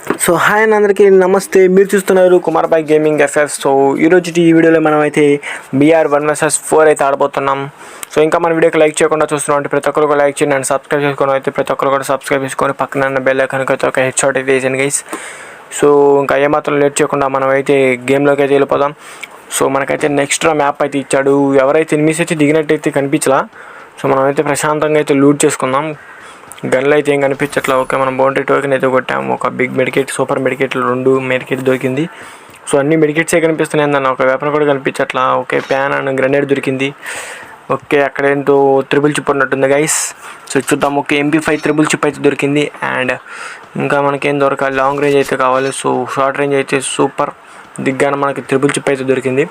So hi and అందరికీ నమస్తే. మీరు చూస్తున్నారు Kumar boy gaming FF. So ఈరోజు ఈ వీడియోలో మనం అయితే BR 1vs4 అయితే ఆడబోతున్నాం. సో ఇంకా మన వీడియోకి లైక్ చేయకుండా చూస్తున్నాం అంటే ప్రతి ఒక్కరు లైక్ చేయండి అండ్ సబ్స్క్రైబ్ చేసుకుని అయితే ప్రతి ఒక్కరు కూడా సబ్స్క్రైబ్ చేసుకొని పక్కన ఉన్న బెల్ ఐకాన్ అయితే ఒక హెడ్ షాట్ అయితే వేసాను గైస్. సో ఇంకా ఏమాత్రం లేట్ చేయకుండా మనం అయితే గేమ్లోకి అయితే వెళ్ళిపోదాం. సో మనకైతే నెక్స్ట్ మ్యాప్ అయితే ఇచ్చాడు. ఎవరైతే ఎనిమిస్ అయితే దిగినట్టయితే కనిపించలా. సో మనం అయితే ప్రశాంతంగా అయితే లూట్ చేసుకుందాం. గన్లు అయితే ఏం కనిపించట్లా. ఓకే, మనం బౌండరీ టోకెన్ అయితే కొట్టాము. ఒక బిగ్ మెడికేట్, సూపర్ మెడికేట్లు 2 మెడికేట్ దొరికింది. సో అన్ని మెడికేట్సే కనిపిస్తున్నాయి అన్న, ఒక వెపన్ కూడా కనిపించట్లా. ఓకే, ప్యాన్ అండ్ గ్రెనేడ్ దొరికింది. ఓకే, అక్కడ ఏంటో త్రిబుల్ చిప్ ఉన్నట్టుంది గైస్. సో చూద్దాం. ఓకే, MP5 త్రిబుల్ చిప్ అయితే దొరికింది. అండ్ ఇంకా మనకేం దొరకాలి, లాంగ్ రేంజ్ అయితే కావాలి. సో షార్ట్ రేంజ్ అయితే సూపర్ దిగ్గానే మనకి త్రిబుల్ చిప్ అయితే దొరికింది.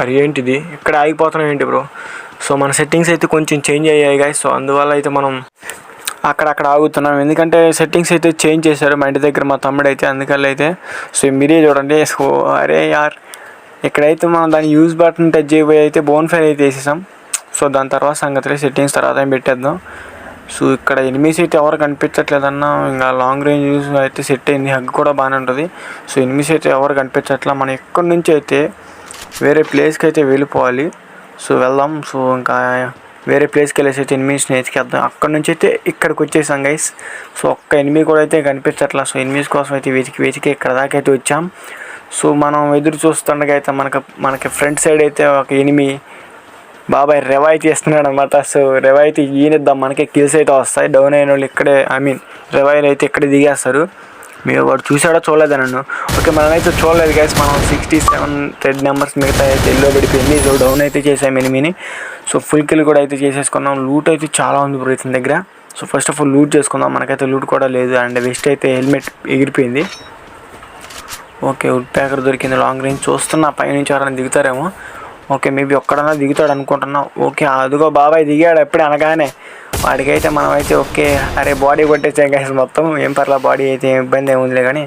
అది ఏంటిది ఇక్కడ ఆగిపోతున్నాం ఏంటి బ్రో? సో మన సెట్టింగ్స్ అయితే కొంచెం చేంజ్ అయ్యాయి గైస్. సో అందువల్ల అయితే మనం అక్కడక్కడ ఆగుతున్నాం, ఎందుకంటే సెట్టింగ్స్ అయితే చేంజ్ చేశారు మా ఇంటి దగ్గర మా తమ్ముడు అయితే. అందుకని అయితే సో మీరే చూడండి. సో అరే యార్, ఇక్కడైతే మనం దాన్ని యూజ్ బటన్ టచ్ చేయబోయి అయితే బోన్ ఫైర్ అయితే వేసేసాం. సో దాని తర్వాత సంగతి సెట్టింగ్స్ తర్వాత ఏం పెట్టేద్దాం. సో ఇక్కడ ఎనిమిస్ అయితే ఎవరు కనిపించట్లేదన్నా. ఇంకా లాంగ్ రేంజ్ యూజ్ అయితే సెట్ అయింది. హగ్ కూడా బాగానే ఉంటుంది. సో ఎనిమిస్ అయితే ఎవరు కనిపించట్లా. మనం ఎక్కడి నుంచి అయితే వేరే ప్లేస్కి అయితే వెళ్ళిపోవాలి. సో వెళ్దాం. సో ఇంకా వేరే ప్లేస్కి వెళ్ళేసి అయితే ఎనిమిస్ని ఎతికేద్దాం. అక్కడ నుంచి అయితే ఇక్కడికి వచ్చేసాం గైస్. సో ఒక్క ఎనిమి కూడా అయితే కనిపించట్లా. సో ఎనిమిస్ కోసం అయితే వెతికి ఇక్కడ దాకా అయితే వచ్చాం. సో మనం ఎదురు చూస్తుండగా అయితే మనకి ఫ్రంట్ సైడ్ అయితే ఒక ఎనిమి బాబాయ్ రివైవ్ చేస్తున్నాడు అనమాట. సో రివైవ్ అయితే ఈనిద్దాం, మనకి కిల్స్ అయితే వస్తాయి. డౌన్ అయిన వాళ్ళు ఇక్కడే రివైవ్ అయితే ఇక్కడే దిగేస్తారు. మీరు వాడు చూసాడో చూడలేదా నన్ను? ఓకే, మనమైతే చూడలేదు గైస్. మనం 67 రెడ్ నెంబర్స్ మిగతా అయితే ఎల్లో పడిపోయింది. సో డౌన్ అయితే చేసాం ఎనిమిని. సో ఫుల్ కిల్ కూడా అయితే చేసేసుకున్నాం. లూట్ అయితే చాలా ఉంది బ్రో ఇతని దగ్గర. So first of all loot చేసుకుందాం. మనకైతే లూట్ కూడా లేదు. అండ్ వెస్ట్ అయితే హెల్మెట్ ఎగిరిపోయింది. ఓకే, వుడ్ ప్యాకర్ దొరికింది. లాంగ్ రేంజ్ చూస్తున్నా, పైనుంచి ఎవరైనా దిగుతారేమో. ఓకే, మేబీ ఒక్కడన్నా దిగుతాడు అనుకుంటున్నా. ఓకే, అదిగో బాబాయ్ దిగాడు ఎప్పుడే అనగానే. వాడికైతే మనం అయితే ఓకే, అరే బాడీ కొట్టేసాం గైస్ మొత్తం. ఏం పర్లా, బాడీ అయితే ఇబ్బంది ఏముందిలే కానీ.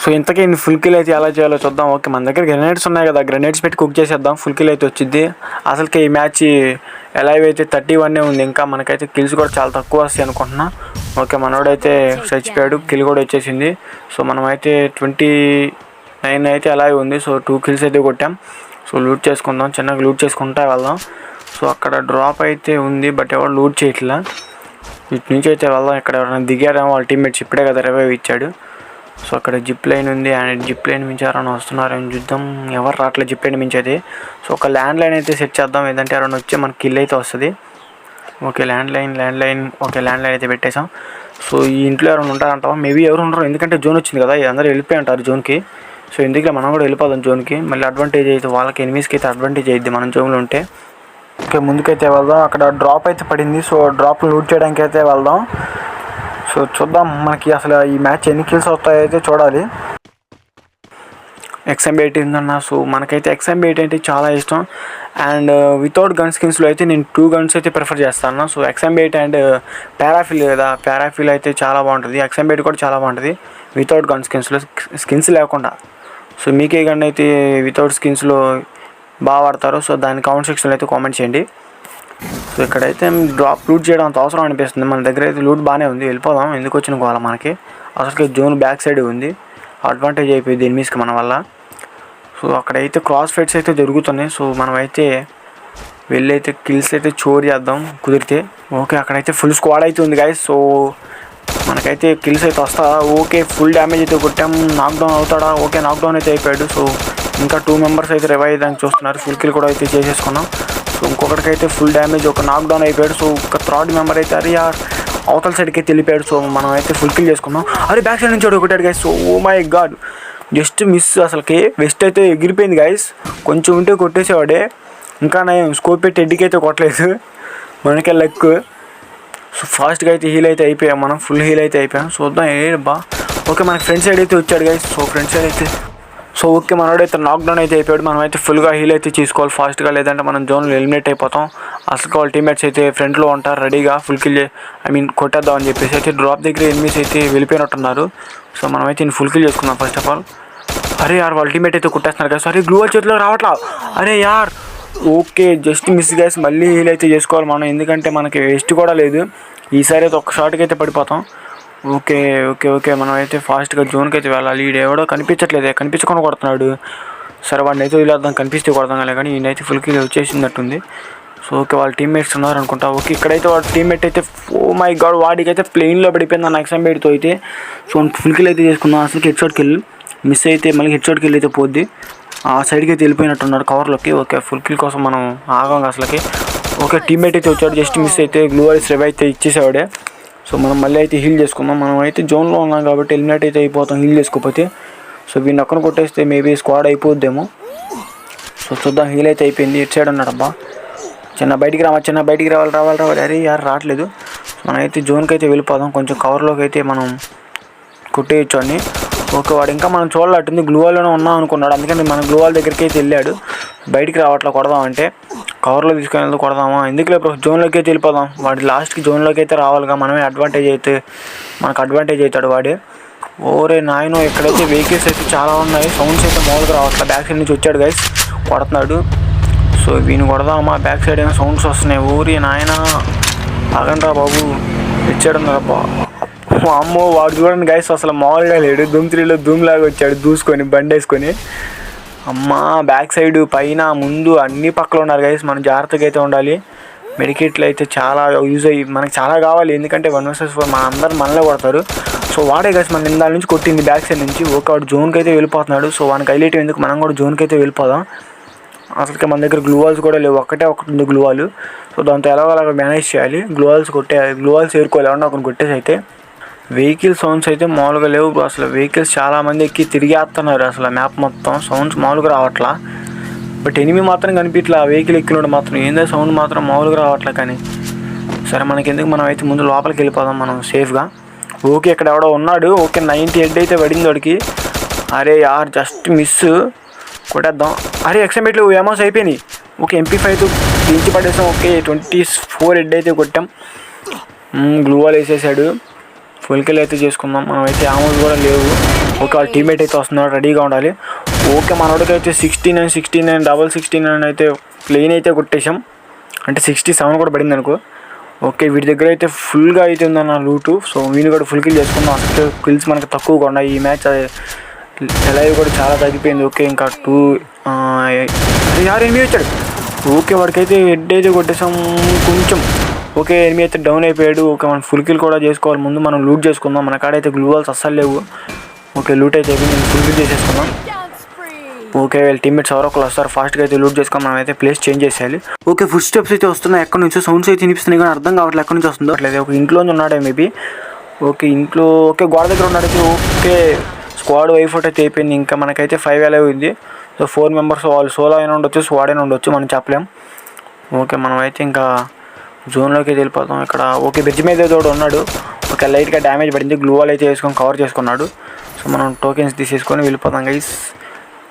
సో ఇంతకీ ఫుల్ కిల్ అయితే ఎలా చేయాలో చూద్దాం. ఓకే, మన దగ్గర గ్రెనేడ్స్ ఉన్నాయి కదా, గ్రెనేడ్స్ పెట్టి కుక్ చేసేద్దాం. ఫుల్ కిల్ అయితే వచ్చింది. అసలుకి ఈ మ్యాచ్ ఎలైవ్ అయితే 31 ఉంది. ఇంకా మనకైతే కిల్స్ కూడా చాలా తక్కువ వస్తాయి అనుకుంటున్నా. ఓకే, మనోడైతే చచ్చిపోయాడు, కిల్ కూడా వచ్చేసింది. సో మనం అయితే 29 అయితే ఎలైవ్ ఉంది. సో 2 కిల్స్ అయితే కొట్టాం. సో లూట్ చేసుకుందాం, చిన్నగా లూట్ చేసుకుంటా వెళ్దాం. సో అక్కడ డ్రాప్ అయితే ఉంది, బట్ ఎవరు లూట్ చేయట్లా. ఇటు నుంచి అయితే వెళ్దాం. ఇక్కడ ఎవరైనా దిగారేమో, వాళ్ళ టీమ్మేట్స్ ఇప్పుడే కదా రివైవ్ ఇచ్చాడు. సో అక్కడ జిప్ లైన్ ఉంది. అండ్ జిప్ లైన్ మించి ఎవరైనా వస్తున్నారేమో చూద్దాం. ఎవరు రావట్లేదు జిప్ లైన్ మించి అయితే. సో ఒక ల్యాండ్ లైన్ అయితే సెట్ చేద్దాం, ఏదంటే ఎవరైనా వచ్చి మనకి కిల్ అయితే వస్తుంది. Okay, land line okay, land line అయితే పెట్టేసాం. సో ఈ ఇంట్లో ఎవరైనా ఉంటారంటావా? మేబీ ఎవరు ఉండరు, ఎందుకంటే జోన్ వచ్చింది కదా, అందరూ వెళ్ళిపోయి ఉంటారు జోన్కి. సో ఎందుకు మనం కూడా వెళ్ళిపోదాం జోన్కి. మళ్ళీ అడ్వాంటేజ్ అయితే వాళ్ళకి, ఎనిమిస్కి అయితే అడ్వాంటేజ్ అయ్యిద్ది మనం జోన్లో ఉంటే. ఓకే, ముందుకైతే వెళ్దాం. అక్కడ డ్రాప్ అయితే పడింది. సో డ్రాప్ లూట్ చేయడానికి అయితే వెళ్దాం. సో చూద్దాం మనకి అసలు ఈ మ్యాచ్ ఎన్ని కిల్స్ వస్తాయో అయితే చూడాలి. XM8 ఉందన్న. సో మనకైతే XM8 అంటే చాలా ఇష్టం. అండ్ వితౌట్ గన్ స్కిన్స్లో అయితే నేను 2 గన్స్ అయితే ప్రిఫర్ చేస్తాను. సో XM8 అండ్ పారాఫిల్ కదా, పారాఫిల్ అయితే చాలా బాగుంటుంది. XM8 కూడా చాలా బాగుంటుంది వితౌట్ గన్ స్కిన్స్లో, స్కిన్స్ లేకుండా. సో మీకే గన్ అయితే వితౌట్ స్కిన్స్లో బాగా వాడతారు. సో దాని కామెంట్ సెక్షన్లో అయితే కామెంట్ చేయండి. సో ఇక్కడైతే డ్రాప్ లూట్ చేయడం అంత అవసరం అనిపిస్తుంది. మన దగ్గర అయితే లూట్ బాగానే ఉంది, వెళ్ళిపోదాం. ఎందుకు వచ్చిన గోల మనకి. అసలుకి జోన్ బ్యాక్ సైడ్ ఉంది, అడ్వాంటేజ్ అయిపోయింది ఎనిమిస్కి మన వల్ల. సో అక్కడైతే క్రాస్ ఫైట్స్ అయితే జరుగుతున్నాయి. సో మనమైతే వెళ్ళైతే కిల్స్ అయితే చోరీ చేద్దాం కుదిరితే. ఓకే, అక్కడైతే ఫుల్ స్క్వాడ్ అయితే ఉంది గైస్. సో మనకైతే కిల్స్ అయితే వస్తా. ఓకే, ఫుల్ డ్యామేజ్ అయితే కొట్టాం. నాక్డౌన్ అవుతాడా? ఓకే, నాక్డౌన్ అయితే అయిపోయాడు. సో ఇంకా 2 మెంబర్స్ అయితే రివైవ్ అయ్యడానికి చూస్తున్నారు. ఫుల్ కిల్ కూడా అయితే చేసేసుకున్నాం. సో ఇంకొకటికైతే ఫుల్ డ్యామేజ్, ఒక నాక్డౌన్ అయిపోయాడు. సో ఒక థర్డ్ మెంబర్ అయితే అరే యార్ అవతల సైడ్కి అయితే వెళ్ళిపోయాడు. సో మనం అయితే ఫుల్ కిల్ చేసుకున్నాం. అరే బ్యాక్ సైడ్ నుంచి కొట్టాడు guys. So oh my god, just miss. అసలుకి వెస్ట్ అయితే ఎగిరిపోయింది గైస్. కొంచెం ఉంటే కొట్టేసేవాడే. ఇంకా నేను స్కోప్ పెట్టి ఎడ్డికి అయితే కొట్టలేదు, మనకే లక్. సో ఫాస్ట్గా అయితే హీల్ అయితే అయిపోయాం, మనం ఫుల్ హీల్ అయితే అయిపోయాం. చూద్దాం బా. ఓకే, మనకి ఫ్రంట్ సైడ్ అయితే వచ్చాడు గైస్. సో ఫ్రంట్ సైడ్ అయితే సో ఓకే, మనోడైతే నాక్డౌన్ అయితే అయిపోయాడు. మనం అయితే ఫుల్గా హీల్ అయితే చేసుకోవాలి ఫాస్ట్గా, లేదంటే మనం జోన్లో ఎలిమినేట్ అయిపోతాం. అసలు వాళ్ళ టీమ్మేట్స్ అయితే ఫ్రంట్లో ఉంటారు రెడీగా ఫుల్ కిల్ కొట్టేద్దాం అని చెప్పేసి. అయితే డ్రాప్ దగ్గర ఎనిమిస్ అయితే వెళ్ళిపోయినట్టున్నారు. సో మనమైతే ఫుల్ కిల్ చేసుకుందాం ఫస్ట్ ఆఫ్ ఆల్. అరే యార్, వాళ్ళ టీమ్మేట్ అయితే కొట్టేస్తున్నారు కదా. అరే గ్లూ చేతిలో రావట్లా. అరే యార్, ఓకే జస్ట్ మిస్ గైస్. మళ్ళీ హీల్ అయితే చేసుకోవాలి మనం, ఎందుకంటే మనకి వేస్ట్ కూడా లేదు. ఈసారి అయితే ఒక్క షాట్కి అయితే పడిపోతాం. ఓకే ఓకే ఓకే మనం అయితే ఫాస్ట్గా జోన్కి అయితే వెళ్ళాలి. ఈడు ఎవడో కనిపించట్లేదు, కనిపించకుండా కొడుతున్నాడు. సరే వాడిని అయితే వదిలేద్దాం, కనిపిస్తే కొడదాం కానీ ఈయనైతే ఫుల్ కిల్ వచ్చేసినట్టుంది. సో ఓకే వాళ్ళ టీమ్మేట్స్ ఉన్నారు అనుకుంటా. ఓకే ఇక్కడైతే వాడు టీమ్మేట్ అయితే ఓ మై గాడ్ వాడికైతే ప్లెయిన్లో పడిపోయింది అన్న ఎక్సైమ్బేట్తో అయితే. సో ఫుల్ కిల్ అయితే చేసుకుందాం. అసలు హెడ్ షాట్ కిల్ మిస్ అయితే మళ్ళీ హెడ్ షాట్ కిల్ అయితే పోద్ది. ఆ సైడ్కి అయితే వెళ్ళిపోయినట్టున్నాడు కవర్లోకి. ఓకే ఫుల్ కిల్ కోసం మనం ఆగం అసలుకి. ఓకే టీమ్మేట్ అయితే వచ్చాడు, జస్ట్ మిస్ అయితే గ్లూ వాల్స్ రివైవ్ అయితే ఇచ్చేసాడే. సో మనం మళ్ళీ అయితే హీల్ చేసుకుందాం. మనం అయితే జోన్లో ఉన్నాం కాబట్టి ఎలిమినేట్ అయితే అయిపోతాం హీల్ చేసుకోకపోతే. సో వీడిని అక్కడ కొట్టేస్తే మేబీ స్క్వాడ్ అయిపోద్దేమో. సో చూద్దాం. హీల్ అయితే అయిపోయింది. ఇటు సైడ్ ఉన్నాడబ్బా. చిన్న బయటికి రావాలి. అరే యారు రావట్లేదు. మనం అయితే జోన్కి అయితే వెళ్ళిపోదాం. కొంచెం కవర్లోకి అయితే మనం కొట్టేయచ్చు అని. ఓకే వాడు ఇంకా మనం చూడలేటుంది, గ్లూవాల్లోనే ఉన్నాం అనుకున్నాడు. అందుకని మన గ్లూవాల్ దగ్గరికి అయితే వెళ్ళాడు. బయటికి రావట్లా కొడదామంటే కవర్లో తీసుకొని వెళ్తే కొడదామా, ఎందుకులే బ్రో జోన్లోకి అయితే వెళ్ళిపోదాం. వాడి లాస్ట్కి జోన్లోకి అయితే రావాలిగా, మనమే మనకు అడ్వాంటేజ్ అవుతాడు వాడే. ఓరే నాయనో ఇక్కడైతే వెహికల్స్ అయితే చాలా ఉన్నాయి. సౌండ్స్ అయితే మామూలుగా రావట్లేదు. బ్యాక్ సైడ్ నుంచి వచ్చాడు గైస్, కొడుతున్నాడు. సో వీని కొడదామా, బ్యాక్ సైడ్ ఏమో సౌండ్స్ వస్తున్నాయి. ఊరి నాయన ఆగండ్రా బాబు, ఇచ్చాడున్నారబ్బా. అమ్మో వాడు చూడండి గైస్ అసలు మామూలుగా లేడు. ధూమ్ 3లో ధూమ్ లాగా వచ్చాడు దూసుకొని బండి వేసుకొని. అమ్మ బ్యాక్ సైడ్ పైన ముందు అన్ని పక్కల ఉన్నారు గైస్. మనం జాగ్రత్తగా అయితే ఉండాలి. మెడికేట్లు అయితే చాలా యూజ్ అయ్యి మనకి చాలా కావాలి, ఎందుకంటే 1 vs 4 మన అందరూ మనలో కొడతారు. సో వాడే గైస్ మన నిందాల నుంచి కొట్టింది బ్యాక్ సైడ్ నుంచి. ఓకే వాడు జోన్కి అయితే వెళ్ళిపోతున్నాడు. సో వానికి హైలైట్ ఎందుకు, మనం కూడా జోన్కి అయితే వెళ్ళిపోదాం. అసలుకి మన దగ్గర గ్లూవాల్స్ కూడా లేవు, ఒకటి ఉంది గ్లూవాల్. సో దాంతో ఎలాగోలాగా మేనేజ్ చేయాలి. గ్లూవాల్స్ ఏరుకోవాలి ఎవరన్నా ఒకరిని కొట్టేసి అయితే. వెహికల్ సౌండ్స్ అయితే మామూలుగా లేవు అసలు. వెహికల్స్ చాలామంది ఎక్కి తిరిగేస్తున్నారు అసలు. మ్యాప్ మొత్తం సౌండ్స్ మామూలుగా రావట్లా. బట్ ఎనిమి మాత్రం కనిపించట్లా. ఆ వెహికల్ ఎక్కినోడు మాత్రం ఏందో సౌండ్ మాత్రం మామూలుగా రావట్లే. కానీ సరే మనకి ఎందుకు, మనం అయితే ముందు లోపలికి వెళ్ళిపోదాం మనం సేఫ్గా. ఓకే ఇక్కడ ఎవడో ఉన్నాడు. ఓకే 90 హెడ్ అయితే పడింది వాడికి. అరే యార్ జస్ట్ మిస్, కొట్టేద్దాం. అరే ఎక్సైట్మెంట్లు ఏమోస్ అయిపోయినాయి. ఓకే MP5 దించి పడేసాం. ఓకే 24 హెడ్ అయితే కొట్టాం. గ్లూవాల్ వేసేసాడు. ఫుల్ కిల్ అయితే చేసుకుందాం. మనం అయితే ఆమోస్ కూడా లేవు. ఓకే వాళ్ళ టీమ్మేట్ అయితే వస్తున్నాడు, రెడీగా ఉండాలి. ఓకే మనోడికి అయితే 69 డబల్ 69 అయితే ప్లేన్ అయితే కొట్టేసాం. అంటే 67 కూడా పడింది అనుకో. ఓకే వీడి దగ్గర అయితే ఫుల్గా అయితే ఉందన్న లూటు. సో వీని కూడా ఫుల్ కిల్ చేసుకుందాం. అసలు కిల్స్ మనకి తక్కువగా ఉన్నాయి ఈ మ్యాచ్. లైవ్ కూడా చాలా తగ్గిపోయింది. ఓకే ఇంకా 2 ఎనిమిది వచ్చాడు. ఓకే వాడికైతే హెడ్ అయితే కొట్టేసాం కొంచెం. ఓకే ఎనిమిది అయితే డౌన్ అయిపోయాడు. ఓకే మనం ఫుల్ కిల్ కూడా చేసుకోవాలి. ముందు మనం లూట్ చేసుకుందాం. మన కాడైతే గ్లూవాల్స్ అస్సలు లేవు. ఓకే లూట్ అయితే నేను ఫుల్ కిల్ చేసేసుకుందాం. ఓకే వీళ్ళ టీమ్మేట్స్ ఎవరో ఒకరు వస్తారు, ఫాస్ట్గా అయితే లూట్ చేసుకొని మనం అయితే ప్లేస్ చేంజ్ చేసేయాలి. ఓకే ఫుడ్ స్టెప్స్ అయితే వస్తున్నాయి ఎక్కడి నుంచో, సౌండ్స్ అయితే వినిపిస్తున్నాయి కానీ అర్థం కావట్లేదు ఎక్కడి నుంచి వస్తుందో. అట్లేదు ఒక ఇంట్లోనే ఉన్నాడే మేబీ. ఓకే ఇంట్లో ఓకే గోడ దగ్గర ఉన్నాడైతే. ఓకే స్క్వాడ్ వైఫ్ అయితే అయిపోయింది. ఇంకా మనకైతే 5 అలవ్ ఉంది. సో 4 మెంబర్స్, వాళ్ళు సోలో అయినా ఉండొచ్చు, స్క్వాడ్ అయినా ఉండొచ్చు, మనం చెప్పలేం. ఓకే మనం అయితే ఇంకా జోన్లోకి వెళ్ళిపోతాం. ఇక్కడ ఓకే బ్రిడ్జ్ మీద తోడు ఉన్నాడు. ఓకే లైట్గా డ్యామేజ్ పడింది. గ్లూవాల్ అయితే వేసుకొని కవర్ చేసుకున్నాడు. సో మనం టోకెన్స్ తీసేసుకొని వెళ్ళిపోతాం గైస్.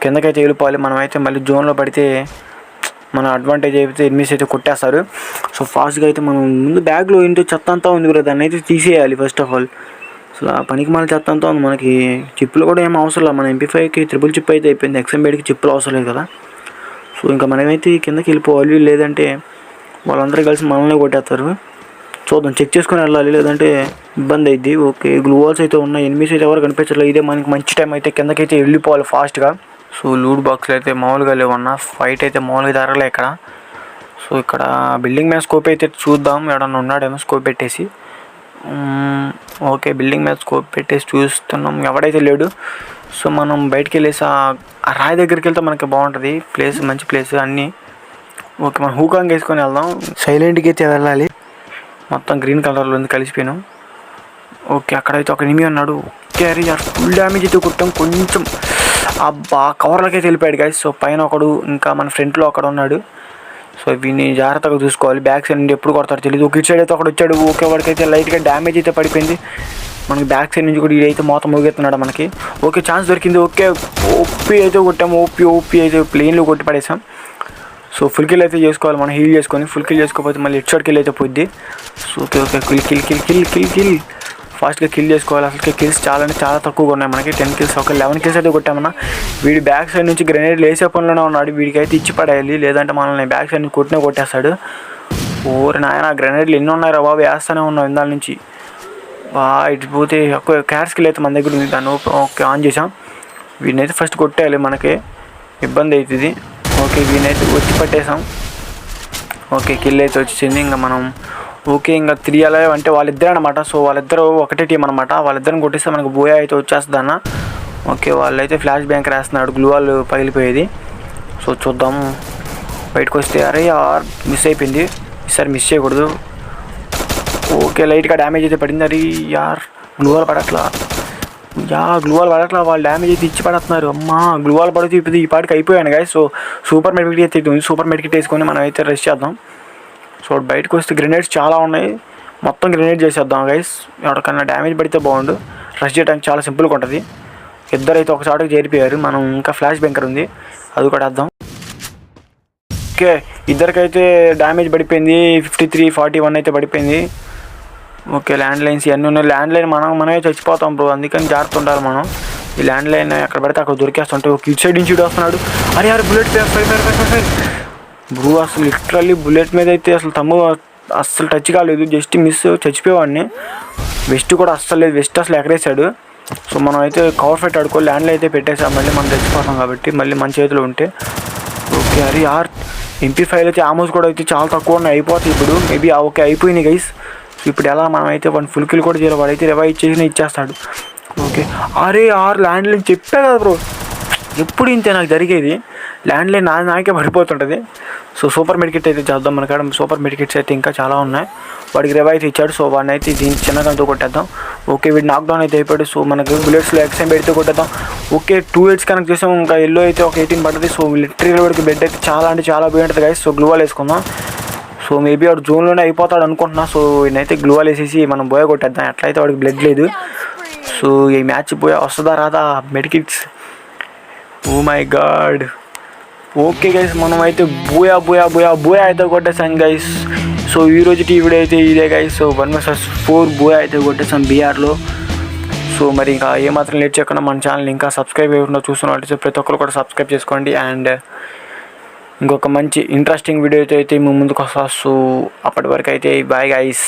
కిందకైతే వెళ్ళిపోవాలి. మనం అయితే మళ్ళీ జోన్లో పడితే మన అడ్వాంటేజ్ అయితే ఎనిమిస్ అయితే కొట్టేస్తారు. సో ఫాస్ట్గా అయితే మనం ముందు బ్యాగ్లో ఏంటో చెత్త అంతా ఉంది కదా, దాన్ని అయితే తీసేయాలి ఫస్ట్ ఆఫ్ ఆల్. సో ఆ పనికి మన చెత్త అంతా ఉంది. మనకి చిప్పులు కూడా ఏం అవసరం లేదు. మన MP5కి ట్రిపుల్ చిప్ అయితే అయిపోయింది. XM8కి చిప్పులు అవసరం లేదు కదా. సో ఇంకా మనమైతే కిందకి వెళ్ళిపోవాలి, లేదంటే వాళ్ళందరూ కలిసి మనల్ని కొట్టేస్తారు. చూద్దాం, చెక్ చేసుకొని వెళ్ళాలి, లేదంటే ఇబ్బంది అయింది. ఓకే గ్లూవాల్స్ అయితే ఉన్నాయి, ఎనిమిస్ అయితే ఎవరు కనిపించట్లేదు. ఇదే మనకి మంచి టైం అయితే కిందకైతే వెళ్ళిపోవాలి ఫాస్ట్గా. సో లూట్ బాక్స్లు అయితే మామూలుగా లేవన్నా, ఫైట్ అయితే మామూలుగా జరగలే ఇక్కడ. సో ఇక్కడ బిల్డింగ్ మీద స్కోప్ అయితే చూద్దాం, ఎవడన్నా ఉన్నాడేమో స్కోప్ పెట్టేసి. ఓకే బిల్డింగ్ మీద స్కోప్ పెట్టేసి చూస్తున్నాం, ఎవడైతే లేడు. సో మనం బయటికి వెళ్ళేసి ఆ రాయి దగ్గరికి వెళ్తే మనకి బాగుంటుంది ప్లేస్, మంచి ప్లేస్ అన్నీ. ఓకే మనం హూకాంగ్ వేసుకొని వెళ్దాం. సైలెంట్గా అయితే వెళ్ళాలి. మొత్తం గ్రీన్ కలర్లో ఉంది, కలిసిపోయినాం. ఓకే అక్కడైతే ఒక ఎనిమి ఉన్నాడు. ఓకే అరే యార్ ఫుల్ డ్యామేజ్ అయితే కొట్టాం కొంచెం. అబ్బా కవర్లోకి అయితే వెళ్ళిపోయాడు గైస్. సో పైన ఒకడు, ఇంకా మన ఫ్రంట్లో ఒకడు ఉన్నాడు. సో వీడిని జాగ్రత్తగా చూసుకోవాలి. బ్యాక్ సైడ్ నుండి ఎప్పుడు కొడతారు తెలియదు. ఒక ఇటు సైడ్ అయితే ఒకడు వచ్చాడు. ఓకే వాడికైతే లైట్గా డ్యామేజ్ అయితే పడిపోయింది. మనకి బ్యాక్ సైడ్ నుంచి కూడా ఇదైతే మొత్తం మోగెత్తున్నాడు మనకి. ఓకే ఛాన్స్ దొరికింది. ఓకే ఓపీ అయితే కొట్టాము. ఓపీ అయితే ప్లేన్లో కొట్టి పడేసాం. సో ఫుల్ కిల్ అయితే చేసుకోవాలి మనం, హీల్ చేసుకొని. ఫుల్ కిల్ చేసుకోకపోతే మళ్ళీ హెడ్ షాట్ కిల్ అయితే పోద్ది. సో ఓకే కిల్ ఫాస్ట్గా కిల్ చేసుకోవాలి. అసలు కిల్స్ చాలా తక్కువగా ఉన్నాయి మనకి. 10 కిల్స్, ఒక 11 కిల్స్ అయితే కొట్టామన్నా. వీడి బ్యాక్ సైడ్ నుంచి గ్రెనేడ్ వేసే పనిలోనే ఉన్నాడు. వీడికి అయితే ఇచ్చి పడేయాలి, లేదంటే మనల్ని బ్యాక్ సైడ్ నుంచి కొట్టేస్తాడు. ఓరే నాయన గ్రెనేడ్లు ఎన్ని ఉన్నాయో బాబు, వేస్తూనే ఉన్నాం ఇందాల నుంచి. ఇటు పోతే ఒక క్యాట్ స్కిల్ అయితే మన దగ్గర ఉంది. దాన్ని ఓకే ఆన్ చేసాం. వీడినైతే ఫస్ట్ కొట్టేయాలి, మనకి ఇబ్బంది అవుతుంది. ఓకే వీడినైతే వచ్చి పట్టేసాం. ఓకే కిల్ అయితే వచ్చింది. ఇంకా మనం ఓకే ఇంకా 3 alive అంటే వాళ్ళిద్దరు అనమాట. సో వాళ్ళిద్దరు ఒకటే టీం అనమాట. వాళ్ళిద్దరిని కొట్టేస్తే మనకు బోయా అయితే వచ్చేస్తుంది అన్న. ఓకే వాళ్ళైతే ఫ్లాష్ బ్యాంక్ వేస్తున్నాడు, గ్లూ వాల్ పగిలిపోయేది. సో చూద్దాం బయటకు వస్తే. అరే యార్ మిస్ అయిపోయింది, ఈసారి మిస్ చేయకూడదు. ఓకే లైట్గా డ్యామేజ్ అయితే పడింది. అరే యార్ గ్లూ వాల్ పడట్లా, గ్లూ వాల్ పడట్లా. వాళ్ళు డ్యామేజ్ అయితే ఇచ్చి పడుతున్నారు. అమ్మా గ్లూ వాల్ పడితే ఇప్పుడు ఈ పాటికి అయిపోయాను గాయస్. సో సూపర్ మెడికిట్ అయితే సూపర్ మెడికిట్ వేసుకొని మనం అయితే రష్ చేద్దాం. సో బయటకు వస్తే గ్రెనేడ్స్ చాలా ఉన్నాయి, మొత్తం గ్రెనేడ్ చేసేద్దాం గైస్. ఎవరికన్నా డ్యామేజ్ పడితే బాగుండు. రష్ చేయడానికి చాలా సింపుల్గా ఉంటుంది. ఇద్దరైతే ఒక చోటకి చేరిపోయారు. మనం ఇంకా ఫ్లాష్ బ్యాంకర్ ఉంది, అది కూడా వేద్దాం. ఓకే ఇద్దరికైతే డ్యామేజ్ పడిపోయింది. 53, 41 అయితే పడిపోయింది. ఓకే ల్యాండ్ లైన్స్ ఇవన్నీ ఉన్నాయి. ల్యాండ్ లైన్ మనమే చచ్చిపోతాం బ్రో, అందుకని జాగ్రత్త ఉండాలి మనం. ఈ ల్యాండ్ లైన్ ఎక్కడ పడితే అక్కడ దొరికేస్తుంటే. ఒక ఇటు సైడ్ నుంచి ఇటు వస్తున్నాడు. అరే బుల్లెట్ ఫైర్ బ్రూ. అసలు లిటరల్లీ బుల్లెట్ మీద అయితే అసలు అస్సలు టచ్ కాలేదు, జస్ట్ మిస్, చచ్చిపోయేవాడిని. వెస్ట్ కూడా అస్సలు లేదు, వెస్ట్ అసలు ఎగరేసాడు. సో మనం అయితే కవర్ ఫైట్ ఆడుకో, ల్యాండ్లో అయితే పెట్టేసాం. మళ్ళీ మనం తెచ్చిపోతాం కాబట్టి మళ్ళీ మన చేతిలో ఉంటే. ఓకే అరే MP5 అయితే ఆమోస్ కూడా అయితే చాలా తక్కువ ఉన్నాయి, అయిపోతాయి ఇప్పుడు మేబీ. ఓకే అయిపోయినాయి గైస్. ఇప్పుడు ఎలా మనం అయితే 1 full kill కూడా చేయాలి. వాడైతే రివైవ్ చేసి ఇచ్చేస్తాడు. ఓకే అరే ల్యాండ్ లైన్ చెప్పా కదా బ్రో, ఎప్పుడు ఇంతే నాకు జరిగేది. ల్యాండ్ లైన్ నాకే పడిపోతుంటుంది. సో సూపర్ మెడికిట్ అయితే చేద్దాం. మన కాడ సూపర్ మెడికిట్స్ అయితే ఇంకా చాలా ఉన్నాయి. వాడికి రివైవ్ అయితే ఇచ్చాడు. సో వాడిని అయితే దీన్ని చిన్నదంతో కొట్టేద్దాం. ఓకే వీడు నాక్డౌన్ అయితే అయిపోయాడు. సో మనకు బుల్లెట్స్లో ఎక్స్ఎం పెడితే కొట్టేద్దాం. ఓకే 2 hits కనెక్ట్ చేసాం. ఇంకా ఎల్లో అయితే ఒక 18 పడుతుంది. సో లిటరల్ వాడికి బెడ్ అయితే చాలా అంటే చాలా బాగుంటుంది గైస్. సో గ్లూ వాల్ వేసుకుందాం. సో మేబీ వాడు జోన్లోనే అయిపోతాడు అనుకుంటున్నా. సో ఈయనైతే గ్లూ వాల్ వేసేసి మనం బోయ కొట్టేద్దాం. ఎట్లయితే వాడికి బ్లడ్ లేదు. సో ఈ మ్యాచ్ బోయ వస్తుందా రాదా medkits. Oh my god. Okay guys మనం అయితే బోయా అయితే కొట్టేసాం గైస్. సో ఈరోజు వీడియో అయితే ఇదే గైస్. సో 1 vs 4 బోయా అయితే కొట్టేసాం బీఆర్లో. సో మరి ఇంకా ఏమాత్రం లేట్ చేయకుండా మన ఛానల్ ఇంకా సబ్స్క్రైబ్ చేయకుండా చూస్తున్నట్టు ప్రతి ఒక్కరు కూడా సబ్స్క్రైబ్ చేసుకోండి. అండ్ ఇంకొక మంచి ఇంట్రెస్టింగ్ వీడియో అయితే మేము ముందుకు వస్తా. సో అప్పటి వరకు అయితే బాయ్ గైస్.